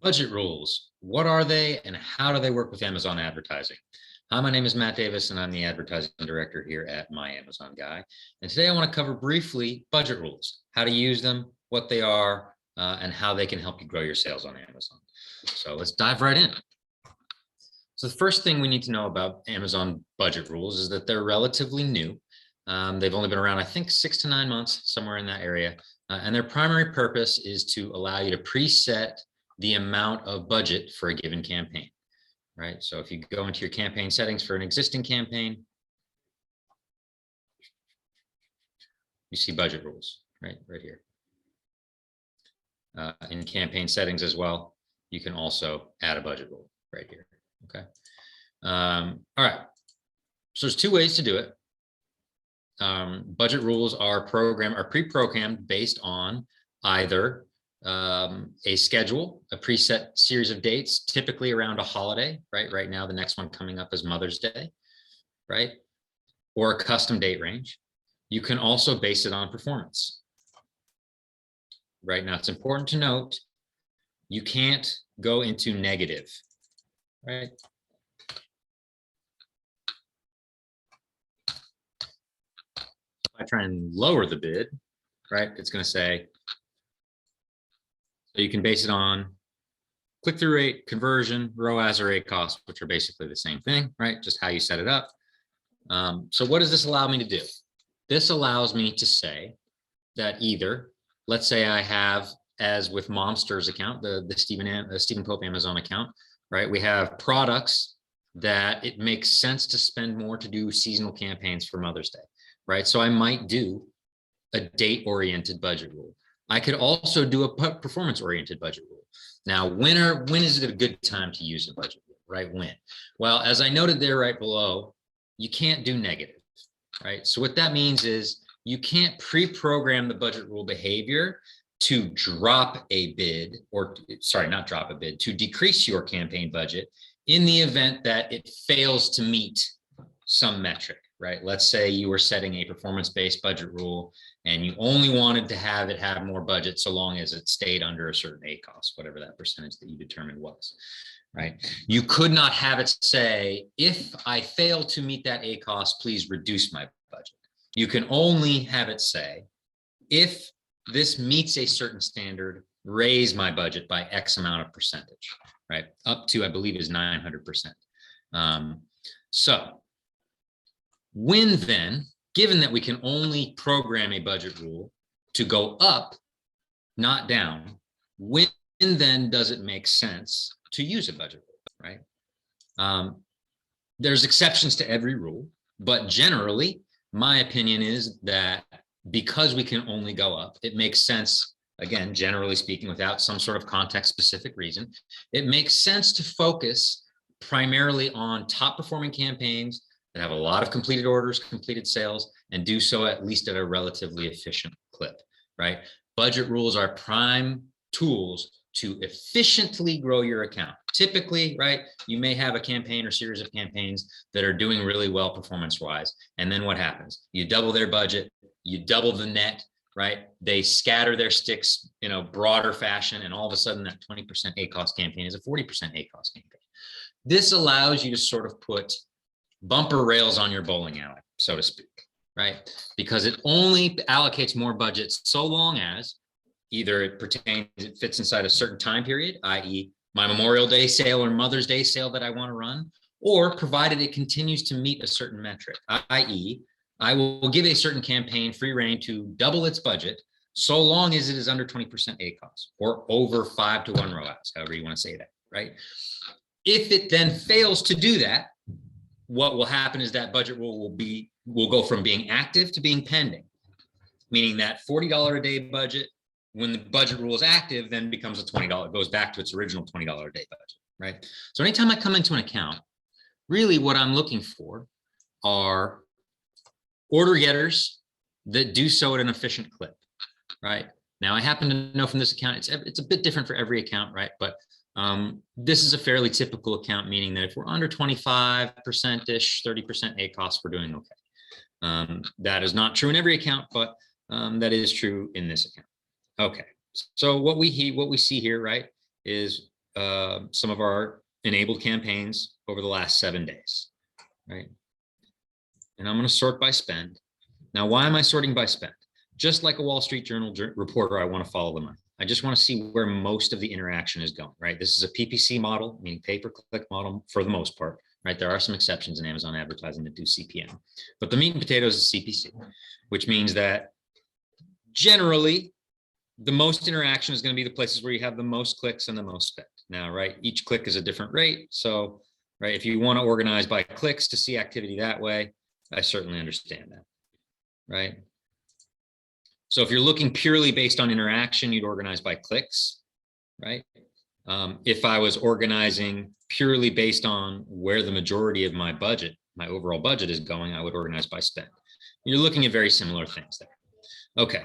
Budget rules. What are they and how do they work with Amazon advertising? Hi, my name is Matt Davis and I'm the advertising director here at My Amazon Guy. And today I want to cover briefly budget rules, how to use them, what they are, and how they can help you grow your sales on Amazon. So let's dive right in. So the first thing we need to know about Amazon budget rules is that they're relatively new. They've only been around, I think, 6 to 9 months, somewhere in that area. And their primary purpose is to allow you to preset the amount of budget for a given campaign, right? So if you go into your campaign settings for an existing campaign, you see budget rules, right here. In campaign settings as well, you can also add a budget rule right here, okay? All right, so there's two ways to do it. Budget rules are pre-programmed based on either a schedule, a preset series of dates, typically around a holiday, right? Right now, the next one coming up is Mother's Day, right? Or a custom date range. You can also base it on performance. Right now, it's important to note, you can't go into negative, right? If I try and lower the bid, right, it's going to say, so you can base it on click-through rate, conversion, ROAS or ACoS, which are basically the same thing, right? Just how you set it up. So what does this allow me to do? This allows me to say that either, let's say I have, as with Momster's account, the Stephen Pope Amazon account, right? We have products that it makes sense to spend more to do seasonal campaigns for Mother's Day, right? So I might do a date-oriented budget rule. I could also do a performance-oriented budget rule. Now, when is it a good time to use a budget rule, right? When? Well, as I noted there right below, you can't do negative, right? So what that means is you can't pre-program the budget rule behavior to drop a bid, or sorry, not drop a bid, to decrease your campaign budget in the event that it fails to meet some metric, right? Let's say you were setting a performance-based budget rule and you only wanted to have it have more budget so long as it stayed under a certain ACoS, whatever that percentage that you determined was, right? You could not have it say, if I fail to meet that ACoS, please reduce my budget. You can only have it say, if this meets a certain standard, raise my budget by X amount of percentage, right? Up to, I believe, is 900%. So when then, given that we can only program a budget rule to go up, not down, when then does it make sense to use a budget rule, right? There's exceptions to every rule, but generally, my opinion is that because we can only go up, it makes sense, again, generally speaking, without some sort of context-specific reason, it makes sense to focus primarily on top-performing campaigns that have a lot of completed orders, completed sales, and do so at least at a relatively efficient clip, right? Budget rules are prime tools to efficiently grow your account. Typically, right, you may have a campaign or series of campaigns that are doing really well performance-wise, and then what happens? You double their budget, you double the net, right? They scatter their sticks in a broader fashion, and all of a sudden that 20% ACoS campaign is a 40% ACoS campaign. This allows you to sort of put bumper rails on your bowling alley, so to speak, right? Because it only allocates more budget so long as either it fits inside a certain time period, i.e. my Memorial Day sale or Mother's Day sale that I want to run, or provided it continues to meet a certain metric, i.e. I will give a certain campaign free reign to double its budget so long as it is under 20% ACoS or over 5-to-1 ROAS, however you want to say that, right? If it then fails to do that, what will happen is that budget rule will go from being active to being pending, meaning that $40 a day budget, when the budget rule is active, then becomes a $20, goes back to its original $20 a day budget, right? So anytime I come into an account, really what I'm looking for are order getters that do so at an efficient clip, right? Now, I happen to know from this account, it's a bit different for every account, right? But this is a fairly typical account, meaning that if we're under 25%-ish, 30% ACoS, we're doing okay. That is not true in every account, but that is true in this account. Okay, so what we see here, right, is some of our enabled campaigns over the last 7 days, right? And I'm going to sort by spend. Now, why am I sorting by spend? Just like a Wall Street Journal reporter, I want to follow the money. I just want to see where most of the interaction is going, right? This is a PPC model, meaning pay-per-click model for the most part, right? There are some exceptions in Amazon advertising that do CPM, but the meat and potatoes is CPC, which means that generally the most interaction is going to be the places where you have the most clicks and the most spend. Now, right, each click is a different rate. So, right, if you want to organize by clicks to see activity that way, I certainly understand that, right? So if you're looking purely based on interaction, you'd organize by clicks, right? If I was organizing purely based on where the majority of my budget, my overall budget is going, I would organize by spend. You're looking at very similar things there. Okay.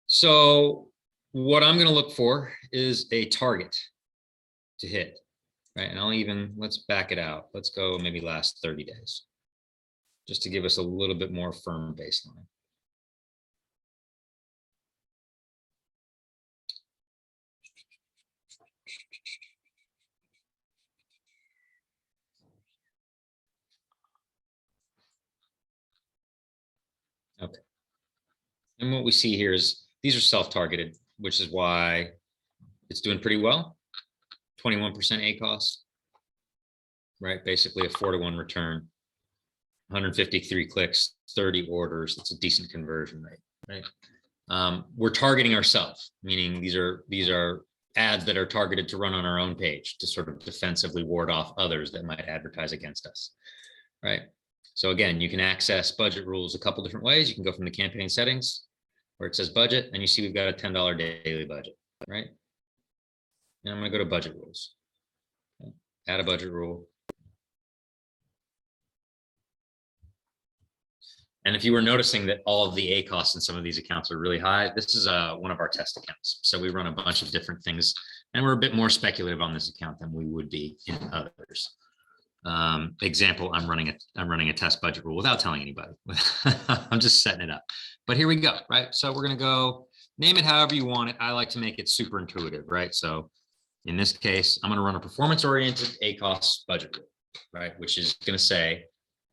So what I'm going to look for is a target to hit, right? And let's back it out. Let's go maybe last 30 days, just to give us a little bit more firm baseline. Okay. And what we see here is these are self-targeted, which is why it's doing pretty well. 21% ACoS, right? Basically a 4-to-1 return, 153 clicks, 30 orders. It's a decent conversion rate, right? We're targeting ourselves, meaning these are ads that are targeted to run on our own page to sort of defensively ward off others that might advertise against us, right? So again, you can access budget rules a couple different ways. You can go from the campaign settings where it says budget, and you see we've got a $10 daily budget, right? And I'm going to go to budget rules. Okay. Add a budget rule. And if you were noticing that all of the ACoS in some of these accounts are really high, this is one of our test accounts. So we run a bunch of different things, and we're a bit more speculative on this account than we would be in others. Example, I'm running a test budget rule without telling anybody. I'm just setting it up. But here we go, right? So we're going to go name it however you want it. I like to make it super intuitive, right? So in this case, I'm going to run a performance-oriented ACoS budget rule, right? Which is going to say,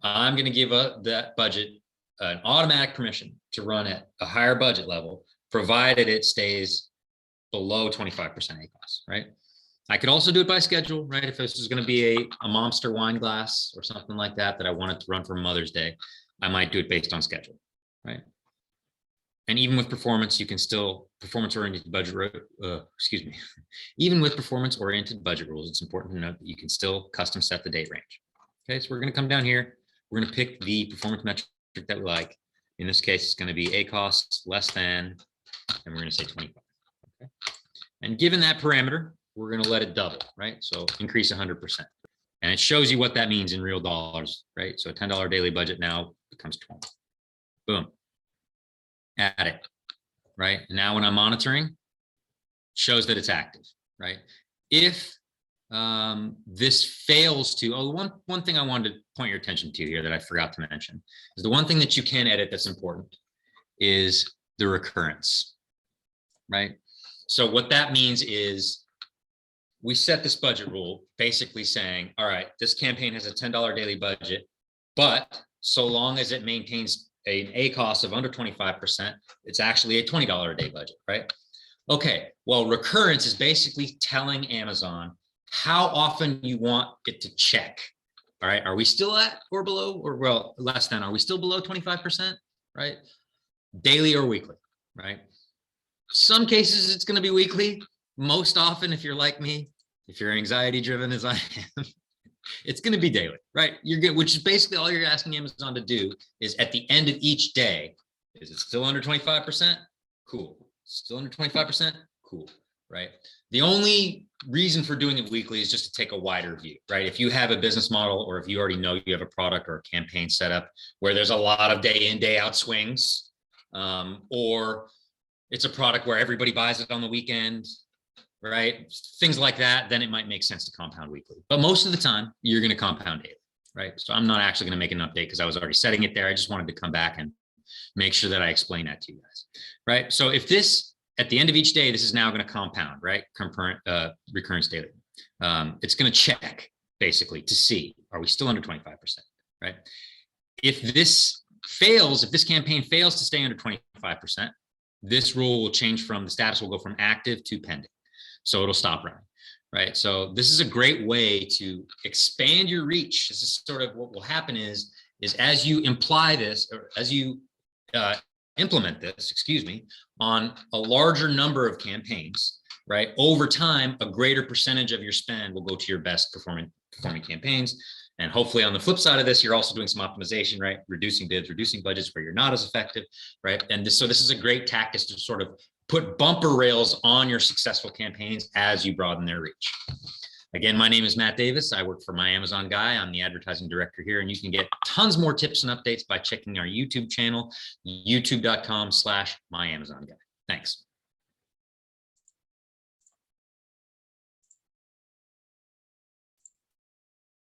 I'm going to give that budget an automatic permission to run at a higher budget level, provided it stays below 25% ACoS, right? I could also do it by schedule, right? If this is going to be a Monster wine glass or something like that that I wanted to run for Mother's Day, I might do it based on schedule, right? And even with performance, you can still performance-oriented budget, even with performance-oriented budget rules, it's important to note that you can still custom set the date range. Okay, so we're going to come down here. We're going to pick the performance metric that we like. In this case, it's going to be ACoS less than, and we're going to say 25. Okay, and given that parameter, we're going to let it double, right? So increase 100%. And it shows you what that means in real dollars, right? So a $10 daily budget now becomes 20. Boom. Add it, right? And now when I'm monitoring, it shows that it's active, right? If this fails to, one thing I wanted to point your attention to here that I forgot to mention is the one thing that you can edit that's important is the recurrence, right? So what that means is we set this budget rule basically saying, all right, this campaign has a $10 daily budget, but so long as it maintains an ACoS of under 25%, it's actually a $20 a day budget, right? Okay, well, recurrence is basically telling Amazon how often you want it to check. All right, are we still at or below, or well, less than, are we still below 25%, right? Daily or weekly, right? Some cases it's going to be weekly. Most often, if you're like me, if you're anxiety driven as I am, it's going to be daily, right? You're good, which is basically all you're asking Amazon to do is at the end of each day, is it still under 25%? Cool. Still under 25%? Cool, right? The only reason for doing it weekly is just to take a wider view, right? If you have a business model, or if you already know you have a product or a campaign set up where there's a lot of day in, day out swings, or it's a product where everybody buys it on the weekend, right? Things like that, then it might make sense to compound weekly. But most of the time, you're going to compound daily, right? So I'm not actually going to make an update because I was already setting it there. I just wanted to come back and make sure that I explain that to you guys, right? So if this at the end of each day, this is now going to compound, right? Recurrence daily. It's going to check basically to see, are we still under 25%, right? If this fails, if this campaign fails to stay under 25%, this rule will change from the status will go from active to pending. So it'll stop running, right? So this is a great way to expand your reach. This is sort of what will happen is as you imply this, or as you implement this, on a larger number of campaigns, right? Over time, a greater percentage of your spend will go to your best performing campaigns. And hopefully on the flip side of this, you're also doing some optimization, right? Reducing bids, reducing budgets where you're not as effective, right? And so this is a great tactic to sort of put bumper rails on your successful campaigns as you broaden their reach. Again, my name is Matt Davis. I work for My Amazon Guy. I'm the advertising director here, and you can get tons more tips and updates by checking our YouTube channel, youtube.com/myamazonguy. Thanks.